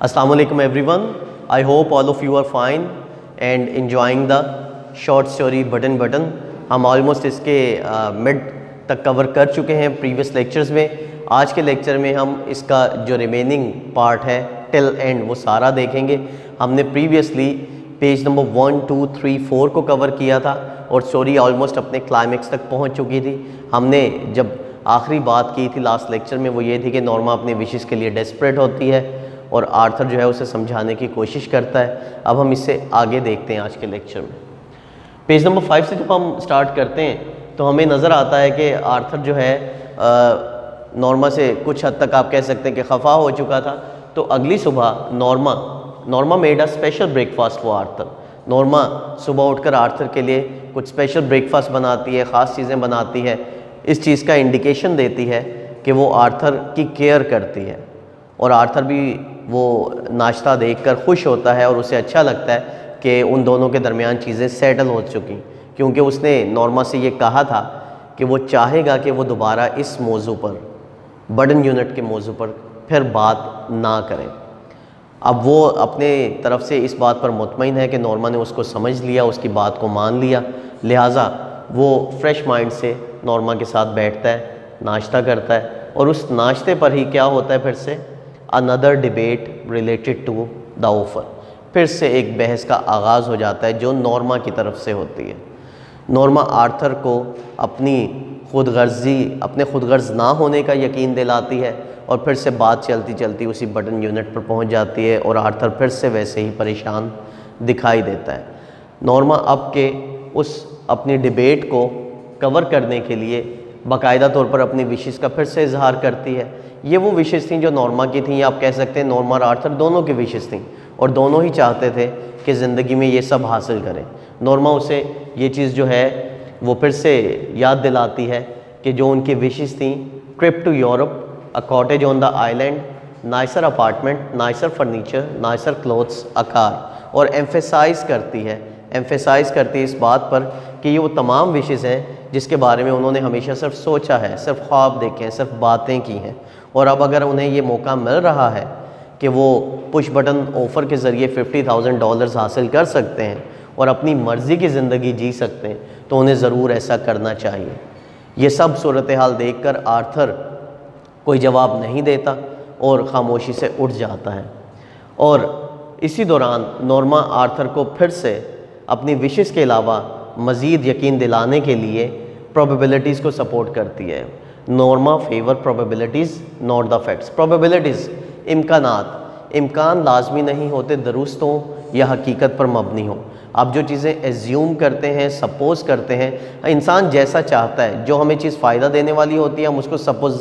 Assalamu alaikum everyone. I hope all of you are fine and enjoying the short story button. हम almost इसके mid तक cover कर चुके हैं previous lectures में। आज के लेक्चर में हम इसका जो रिमेनिंग पार्ट है टिल एंड वो सारा देखेंगे। हमने प्रीवियसली पेज नंबर 1, 2, 3, 4 को कवर किया था और स्टोरी ऑलमोस्ट अपने क्लाइमेक्स तक पहुंच चुकी थी। हमने जब आखिरी बात की थी लास्ट लेक्चर में वो ये थी कि नॉर्मा अपने विशेस के लिए डेस्परेट होती है और आर्थर जो है उसे समझाने की कोशिश करता है। अब हम इससे आगे देखते हैं आज के लेक्चर में। पेज नंबर 5 से जब हम स्टार्ट करते हैं तो हमें नज़र आता है कि आर्थर जो है नॉर्मा से कुछ हद तक आप कह सकते हैं कि खफा हो चुका था। तो अगली सुबह Norma made a special breakfast for Arthur. Norma सुबह उठकर आर्थर के लिए कुछ स्पेशल ब्रेकफास्ट बनाती है, ख़ास चीज़ें बनाती है। इस चीज़ का इंडिकेशन देती है कि वो आर्थर की केयर करती है और आर्थर भी वो नाश्ता देखकर खुश होता है और उसे अच्छा लगता है कि उन दोनों के दरमियान चीज़ें सेटल हो चुकी, क्योंकि उसने नॉर्मा से ये कहा था कि वो चाहेगा कि वो दोबारा इस मौजू पर, बर्डन यूनिट के मौजू पर फिर बात ना करें। अब वो अपने तरफ से इस बात पर मुतमईन है कि नॉर्मा ने उसको समझ लिया, उसकी बात को मान लिया, लिहाजा वो फ्रेश माइंड से नॉर्मा के साथ बैठता है, नाश्ता करता है और उस नाश्ते पर ही क्या होता है, फिर से another debate related to the offer. फिर से एक बहस का आगाज़ हो जाता है जो नॉर्मा की तरफ से होती है। नॉर्मा आर्थर को अपनी अपने खुदगर्ज ना होने का यकीन दिलाती है और फिर से बात चलती चलती उसी बटन यूनिट पर पहुंच जाती है और आर्थर फिर से वैसे ही परेशान दिखाई देता है। नॉर्मा अब के उस अपनी डिबेट को कवर करने के लिए बाकायदा तौर पर अपनी विशेस का फिर से इजहार करती है। ये वो विशेस थी जो नॉर्मा की थी, या आप कह सकते हैं नॉर्मा और आर्थर दोनों की विशेस थी और दोनों ही चाहते थे कि ज़िंदगी में ये सब हासिल करें। नॉर्मा उसे ये चीज़ जो है वो फिर से याद दिलाती है कि जो उनकी विशेस थी, trip to Europe, a cottage on the island, nicer apartment, nicer furniture, nicer clothes, a car, और एम्फेसाइज़ करती है इस बात पर कि ये वो तमाम विशेस हैं जिसके बारे में उन्होंने हमेशा सिर्फ सोचा है, सिर्फ ख्वाब देखे हैं, सिर्फ बातें की हैं। और अब अगर उन्हें ये मौका मिल रहा है कि वो पुश बटन ऑफ़र के ज़रिए $50,000 हासिल कर सकते हैं और अपनी मर्ज़ी की ज़िंदगी जी सकते हैं, तो उन्हें ज़रूर ऐसा करना चाहिए। ये सब सूरत हाल देख कर आर्थर कोई जवाब नहीं देता और ख़ामोशी से उठ जाता है। और इसी दौरान नॉर्मा आर्थर को फिर से अपनी विशेस के अलावा मज़ीद यकीन दिलाने के लिए प्रोबेबिलिटीज़ को सपोर्ट करती है। Norma favour probabilities not the facts. Probabilities इम्कान लाजमी नहीं होते दुरुस्त हों या हकीकत पर मबनी हों। आप जो चीज़ें एज्यूम करते हैं, सपोज़ करते हैं, इंसान जैसा चाहता है, जो हमें चीज़ फ़ायदा देने वाली होती है हम उसको सपोज़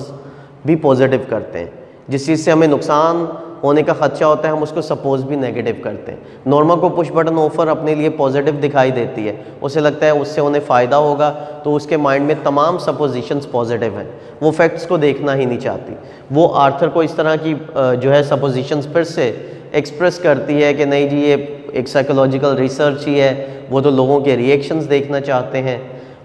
भी पॉजिटिव करते हैं, जिस चीज़ से हमें नुकसान होने का ख़दशा होता है हम उसको सपोज़ भी नेगेटिव करते हैं। नॉर्मा को पुश बटन ऑफ़र अपने लिए पॉजिटिव दिखाई देती है, उसे लगता है उससे उन्हें फ़ायदा होगा, तो उसके माइंड में तमाम सपोजिशंस पॉजिटिव हैं, वो फैक्ट्स को देखना ही नहीं चाहती। वो आर्थर को इस तरह की जो है सपोजिशंस फिर से एक्सप्रेस करती है कि नहीं जी, ये एक साइकोलॉजिकल रिसर्च ही है, वो तो लोगों के रिएक्शंस देखना चाहते हैं।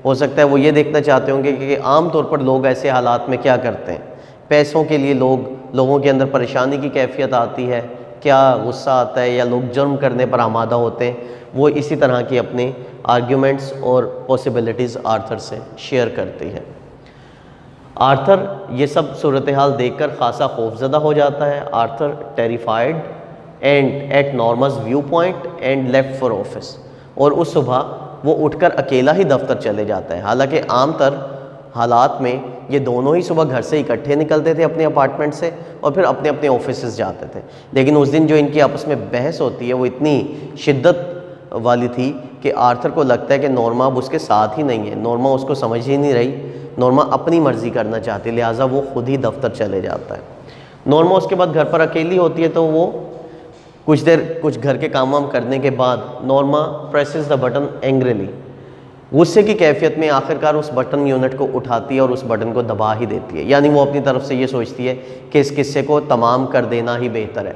हो सकता है वो ये देखना चाहते होंगे कि आम तौर पर लोग ऐसे हालात में क्या करते हैं। पैसों के लिए लोगों के अंदर परेशानी की कैफियत आती है, क्या गुस्सा आता है या लोग जुर्म करने पर आमादा होते हैं। वो इसी तरह की अपने आर्ग्यूमेंट्स और पॉसिबिलिटीज़ आर्थर से शेयर करती है। आर्थर ये सब सूरत हाल देखकर खासा खौफज़दा हो जाता है। Arthur terrified and at Norma's view point and left for office. और उस सुबह वो उठकर अकेला ही दफ्तर चले जाता है। हालांकि आमतर हालात में ये दोनों ही सुबह घर से इकट्ठे निकलते थे अपने अपार्टमेंट से और फिर अपने अपने ऑफिसेस जाते थे, लेकिन उस दिन जो इनकी आपस में बहस होती है वो इतनी शिद्दत वाली थी कि आर्थर को लगता है कि नॉर्मा अब उसके साथ ही नहीं है, नॉर्मा उसको समझ ही नहीं रही, नॉर्मा अपनी मर्ज़ी करना चाहती, लिहाजा वो खुद ही दफ्तर चले जाता है। नॉर्मा उसके बाद घर पर अकेली होती है, तो वो कुछ घर के काम वाम करने के बाद Norma presses the button angrily. गुस्से की कैफियत में आखिरकार उस बटन यूनिट को उठाती है और उस बटन को दबा ही देती है। यानी वो अपनी तरफ से ये सोचती है कि इस किस्से को तमाम कर देना ही बेहतर है,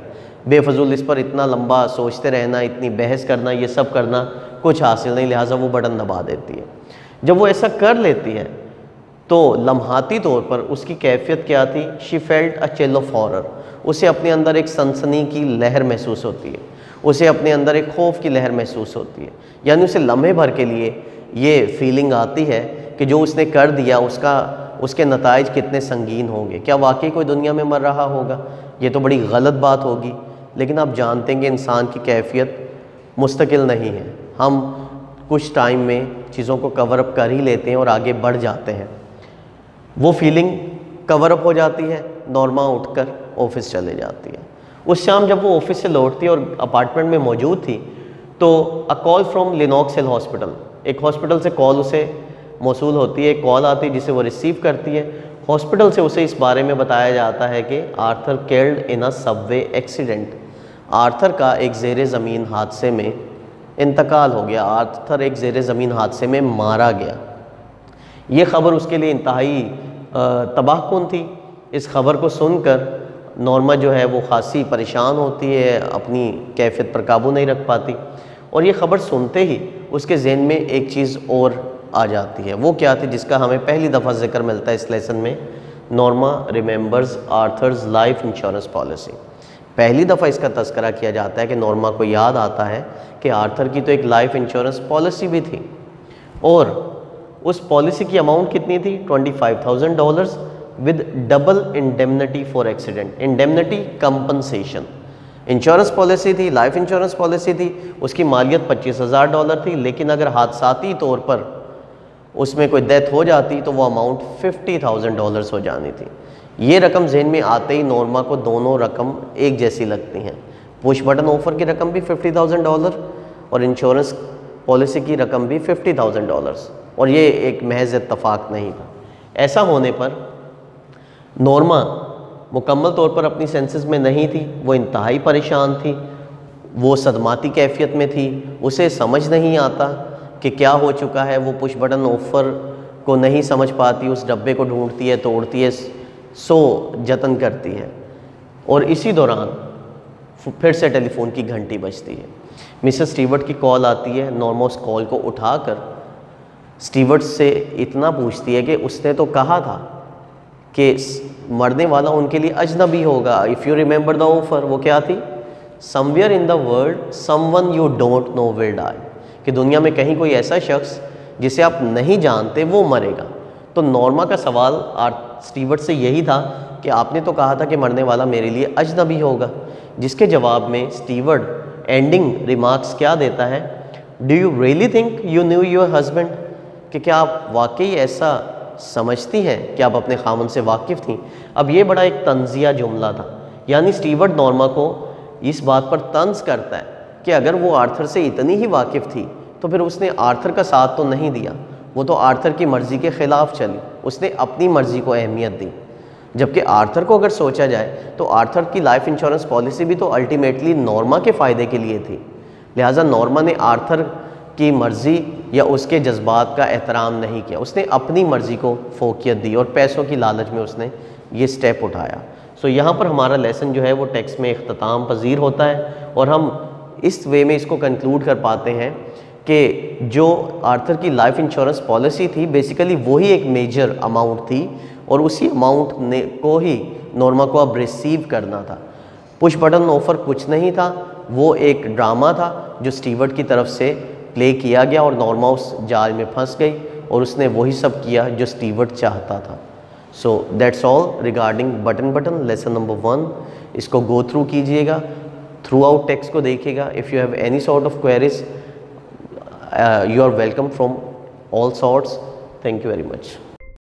बेफजूल इस पर इतना लंबा सोचते रहना, इतनी बहस करना, ये सब करना कुछ हासिल नहीं, लिहाजा वो बटन दबा देती है। जब वो ऐसा कर लेती है तो लम्हाती तौर पर उसकी कैफियत क्या थी, she felt a chill of horror. उसे अपने अंदर एक सनसनी की लहर महसूस होती है, उसे अपने अंदर एक खौफ की लहर महसूस होती है। यानी उसे लम्हे भर के लिए ये फीलिंग आती है कि जो उसने कर दिया उसके नताइज कितने संगीन होंगे, क्या वाकई कोई दुनिया में मर रहा होगा, ये तो बड़ी गलत बात होगी। लेकिन आप जानते हैं कि इंसान की कैफियत मुस्तकिल नहीं है, हम कुछ टाइम में चीज़ों को कवर अप कर ही लेते हैं और आगे बढ़ जाते हैं। वो फीलिंग कवर अप हो जाती है, नॉर्मा उठकर ऑफिस चले जाती है। उस शाम जब वो ऑफिस से लौटती और अपार्टमेंट में मौजूद थी तो a call from Lenox hill hospital, एक हॉस्पिटल से कॉल उसे मौसूल होती है, कॉल आती है जिसे वो रिसीव करती है। हॉस्पिटल से उसे इस बारे में बताया जाता है कि Arthur killed in a Subway accident, Arthur का एक ज़ेरे ज़मीन हादसे में इंतकाल हो गया, आर्थर एक ज़ेरे ज़मीन हादसे में मारा गया। ये ख़बर उसके लिए इंतहाई तबाहकुन थी। इस खबर को सुनकर नॉर्मा जो है वो खासी परेशान होती है, अपनी कैफियत पर काबू नहीं रख पाती और ये ख़बर सुनते ही उसके जहन में एक चीज़ और आ जाती है। वो क्या थी जिसका हमें पहली दफ़ा जिक्र मिलता है इस लेसन में? Norma remembers Arthur's life insurance policy. पहली दफ़ा इसका तज़किरा किया जाता है कि नॉर्मा को याद आता है कि आर्थर की तो एक लाइफ इंश्योरेंस पॉलिसी भी थी और उस पॉलिसी की अमाउंट कितनी थी? $25,000 with double indemnity for accident, indemnity compensation. Insurance policy थी, लाइफ इंश्योरेंस पॉलिसी थी, उसकी मालियत $25,000 थी, लेकिन अगर हादसाती तौर पर उसमें कोई डेथ हो जाती तो वो अमाउंट $50,000 हो जानी थी। ये रकम जहन में आते ही नॉर्मा को दोनों रकम एक जैसी लगती हैं। पुश बटन ऑफर की रकम भी $50,000 और इंश्योरेंस पॉलिसी की रकम भी $50,000 और ये एक महज इत्तफाक नहीं था। ऐसा होने पर नॉर्मा मुकम्मल तौर पर अपनी सेंसेस में नहीं थी, वो इंतहाई परेशान थी, वो सदमाती कैफियत में थी, उसे समझ नहीं आता कि क्या हो चुका है। वो पुश बटन ऑफ़र को नहीं समझ पाती, उस डब्बे को ढूंढती है, तोड़ती है, जतन करती है और इसी दौरान फिर से टेलीफोन की घंटी बजती है। मिसेस स्टीवर्ट की कॉल आती है। नॉर्मा उस कॉल को उठाकर स्टीवर्ट से इतना पूछती है कि उसने तो कहा था कि मरने वाला उनके लिए अजनबी होगा। If you remember the offer, वो क्या थी? Somewhere in the world someone you don't know will die, कि दुनिया में कहीं कोई ऐसा शख्स जिसे आप नहीं जानते वो मरेगा। तो नॉर्मा का सवाल स्टीवर्ट से यही था कि आपने तो कहा था कि मरने वाला मेरे लिए अजनबी होगा, जिसके जवाब में स्टीवर्ट एंडिंग रिमार्क्स क्या देता है? Do you really think you new your husband, कि क्या आप वाकई ऐसा समझती हैं कि आप अपने खामन से वाकिफ़ थी? अब ये बड़ा एक तंजिया जुमला था, यानी स्टीवर्ट नॉर्मा को इस बात पर तंज करता है कि अगर वो आर्थर से इतनी ही वाकिफ़ थी तो फिर उसने आर्थर का साथ तो नहीं दिया, वो तो आर्थर की मर्ज़ी के ख़िलाफ़ चली, उसने अपनी मर्ज़ी को अहमियत दी। जबकि आर्थर को अगर सोचा जाए तो आर्थर की लाइफ इंश्योरेंस पॉलिसी भी तो अल्टीमेटली नॉर्मा के फ़ायदे के लिए थी। लिहाजा नॉर्मा ने आर्थर की मर्ज़ी या उसके जज्बात का एहतराम नहीं किया, उसने अपनी मर्ज़ी को फोकियत दी और पैसों की लालच में उसने ये स्टेप उठाया। सो यहाँ पर हमारा लेसन जो है वो टेक्स्ट में इख्तिताम पजीर होता है और हम इस वे में इसको कंक्लूड कर पाते हैं कि जो आर्थर की लाइफ इंश्योरेंस पॉलिसी थी बेसिकली वही एक मेजर अमाउंट थी और उसी अमाउंट ने को ही नॉर्मा को अब रिसीव करना था। पुश बटन ऑफ़र कुछ नहीं था, वो एक ड्रामा था जो स्टीवर्ट की तरफ से प्ले किया गया और नॉर्मा उस जाल में फंस गई और उसने वही सब किया जो स्टीवर्ट चाहता था। So that's all regarding button lesson number 1। इसको गो थ्रू कीजिएगा, थ्रू आउट टेक्स्ट को देखिएगा। If you have any sort of queries you are welcome from all sorts. Thank you very much.